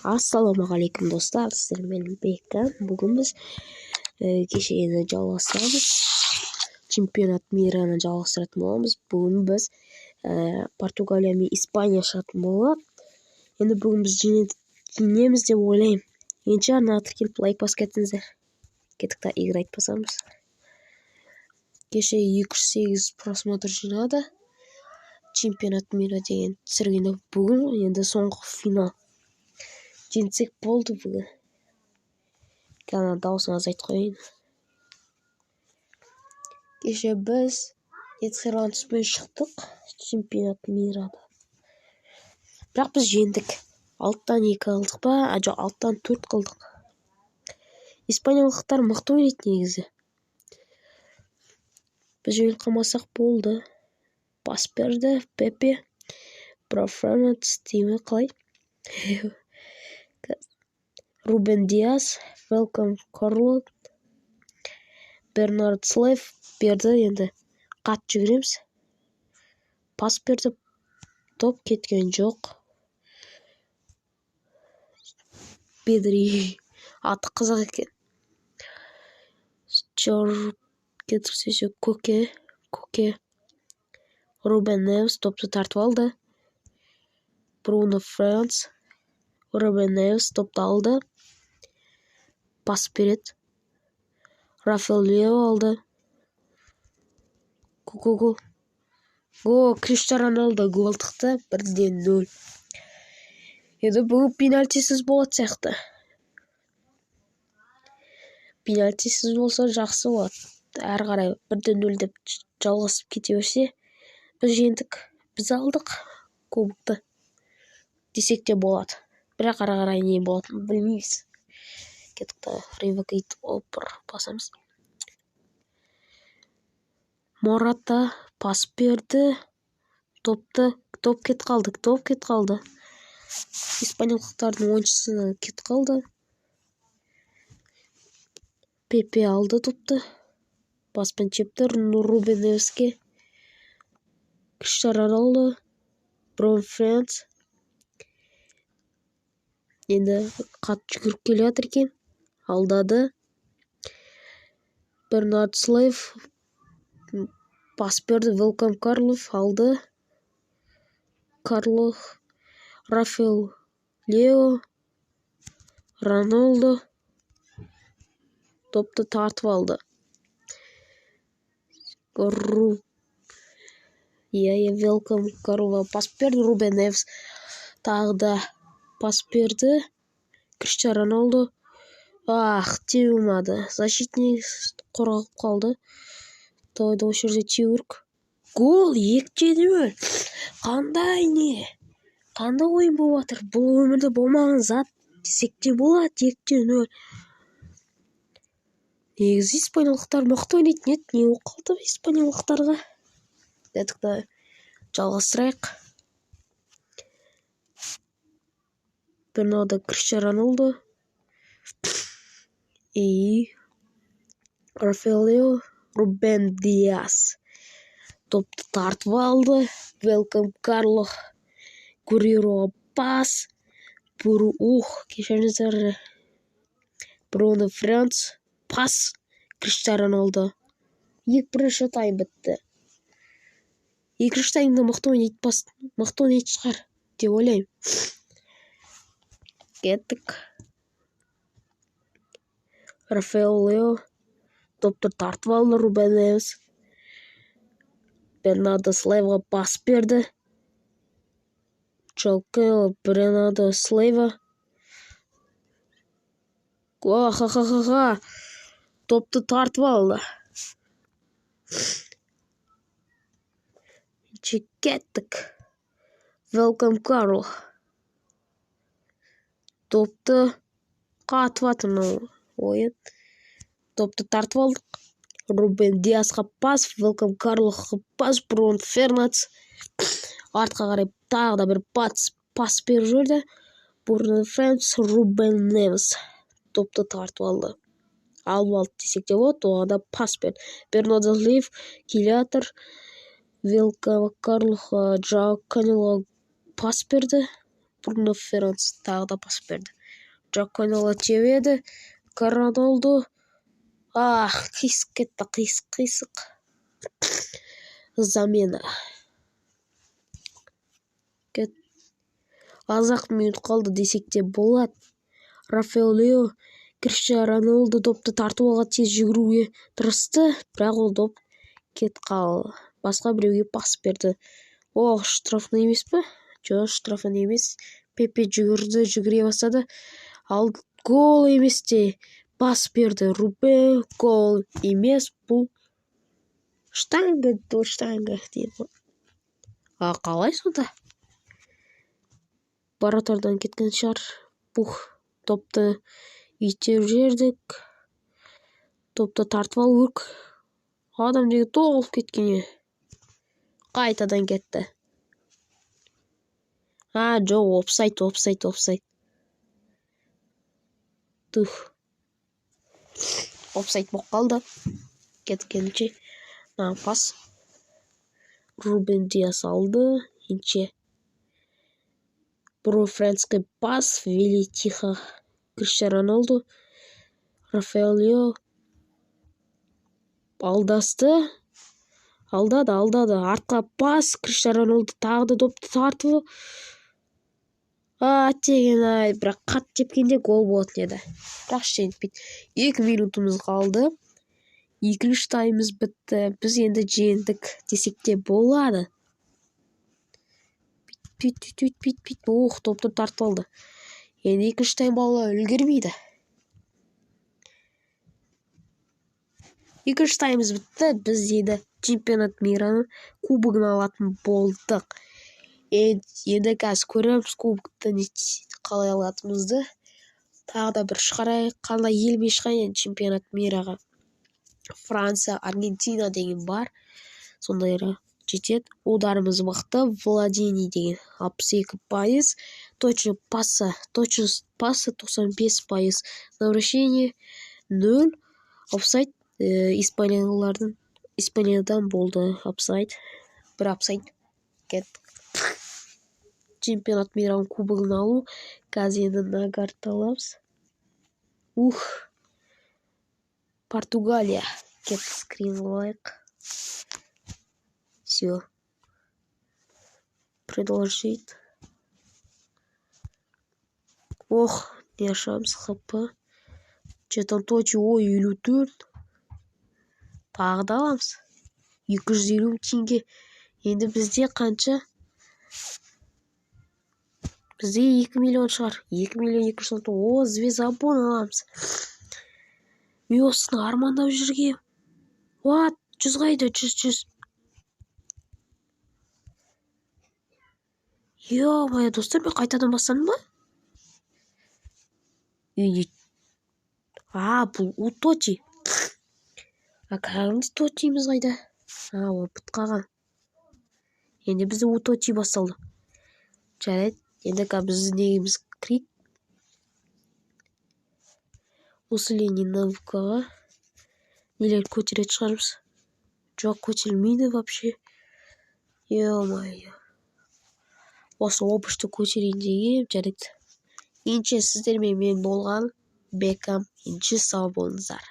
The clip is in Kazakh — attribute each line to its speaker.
Speaker 1: Ассалаумағалейкум достар, сіздермен Бекан. Бүгін біз кешені жалғастырамыз. Чемпионат мираны жалғастыратын боламыз. Бүгін біз Португалия мен Испания шығатын болады. Енді бүгін біз жеңеміз деп ойлаймын. Енді арнаты келіп лайк басып кетіңіздер. Кеттік та играть басамыз. Кеше 208 просмотр жинады. Чемпионат мира деген түсіргенде бүгін енді соңғы финал. Жеңсек болды бүгін. Ғана дауысын азайтып қояйын. Кеше біз Нидерландпен шықтық чемпионат мирада. Бірақ біз жеңдік. 6-тан 2 алдық па? Жоқ, 6-тан 4 қылдық. Испаниялықтар мықты ойнайды негізі. Біз жеңіліп қалмасақ болды. Пас берді Пепе. Профернанс деймі қалай? Рубен Диас, Велком Корлот, Бернард Слейв берді, енді қат жүгіреміз. Пас берді, топ кеткен жоқ. Бедри, аты қызық екен. Кетірсеше Көке. Рубен Невс топты тартып алды. Бруно Франс. Рубен Невс топты алды. Пас береді. Рафаэл Лео алды. Гол. Криштиану Роналдо гол тықты. 1-0. Енді бүгін пенальтисіз болады сияқты. Пенальтисіз болса жақсы болады. Әрі қарай 1-0 деп жалғасып кете берсе, біз жеңдік. Біз алдық кубокты. Десек те болады. Бірақ ары қарай не болатынын білмейміз. Кеттік та ревокейт опыр басамыз. Мората пас берді. Топ кет қалды. Испаниялықтардың ойыншысына кет қалды. Пепе алды топты. Паспен чепті Рубен Невске. Криштиану Роналдо. Бруно Франс. Енді қат жүгіріп келе жатыр екен. Алдады. Бернард Слейв. Пас берді Велком Карлов. Алды. Рафаэл Лео. Роналдо. Топты тартып алды. Велком Карлов. Пас берді Рубен Невс. Тағы да пас берді. Криштиану Роналдо. Тие болмады. Защитник қорғап қалды. Тойды осы жерде теуірк. Гол 2-0. Қандай ойын болып жатыр? Бұл өмірде болмаған зат десек те болады. 2-0. Негізі испаниялықтар мықты ойнайтын еді. Не болып қалды испаниялықтарға? Дедік жалғастырайық. Бернардо Криштиану Роналдо. Рафаэл Лео. Рубен Диас. Топты тартып алды. Велком Карло. Гуриро пас. Кешіріңіздер. Бруно Франс. Пас. Криштиану Роналдо. 2-1 тайм бітті. 2 таймда мықты ойнайды шығар деп ойлаймын. Кеттік. Рафаэл Лео. Топты тартып алды Рубен Невс. Бернардо Слейвға пас берді. Бернардо Слейва. Топты тартып алды. Кеттік. Велком Карл. Топты қатып атыр ойын. Топты тартып алдық. Рубен Диасқа пас. Велком Карлоға пас. Бруно Фернанс. Артқа қарай тағы да бір пас беріп жүрді. Бруно Франс. Рубен Невс. Топты тартып алды. Алды десек те болады. Оғада пас берді. Бернардо Слейв келе жатыр. Велком Карлоға Жао Канелоға пас берді. Бруно Фернанс тағы да пас берді. Жок ойногула жебеди. Рональду. Кыйсык кетти, кыйсык. Замена. Аз-ак мүнөт калды десек те болот. Рафаэль Криштиану Роналду допты тартып алга тез жүгүрүүгө тырышты, бирок ол доп кетип калды. Башка бирөөгө пас берди. Штрафный эмеспи? Жок, штрафный эмес. Пепе жүгүрө баштады. Ал гол эмести. Пас берди. Рубен гол эмес, бул штанга дейт. Калай сонда? Баратардан кеткен шаар. Топты ичеп жердик. Топты тартып алуу керек. Адам деги толуп кеткен. Кайтадан кетти. Жок, офсайд. Офсайд болуп калды. Кеткенче. Пас. Рубен Диас алды. Инче. Френский пас. Велитиха. Криштиану Роналду. Рафаэль алдасты. Алдады. Артка пас. Криштиану Роналду тагы да допту тартып. Бирок кат тепкенде гол болот эди. Бирок жетпейт. 2 минутубуз калды. Экинчи таймыбыз битти. Биз энди жеңдик десек те болот. Пит. Топту тартып алды. Энди экинчи таймга үлгүрбөйдү. Экинчи таймыбыз битти. Биз энди чемпионат мира кубогун алатын болдук. Энди қазір көрөбүз кубокты калай алатыбызды. Тағы да бір шығарайық. Кандай ел шығайын чемпионат мирага. Франция, Аргентина деген бар. Сондайра жетет. Ударымыз мықты. Владение деген 62%. Точность пасы 95%. Навращение 0. Офсайд Испаниядан болды офсайд. Бір офсайд кетті. Чемпионат мира кубогун алуу казинда нагарталабыз. Португалия. Кет скрин лайк. Все. Продолжить. Не ошибся. ХП. Жетон точу 54. Тағы да аламыз. 250 теңге. Енді бізде қанша? Бізде 2 миллион шығар. 2 миллион 200. Звезда абон аламыз. Мен осыны армандап жүргем. 100 қайда? 100. Моя достар, мен қайтадан бастадым ба? Бұл уточи. Кәдімгі точиміз қайда? Опыт қалған. Енді бізде уточи басталды. Жарайды. Енді біз негіміз крик. Усиление навыкаға. Нелер көтерет шығарымыз. Жоқ, көтерілмейді вообще. Ё-моё. Осы опышты көтерейін деген. Жарайды. Енше сіздермен мен болған Бекам. Енше сау болыңыздар.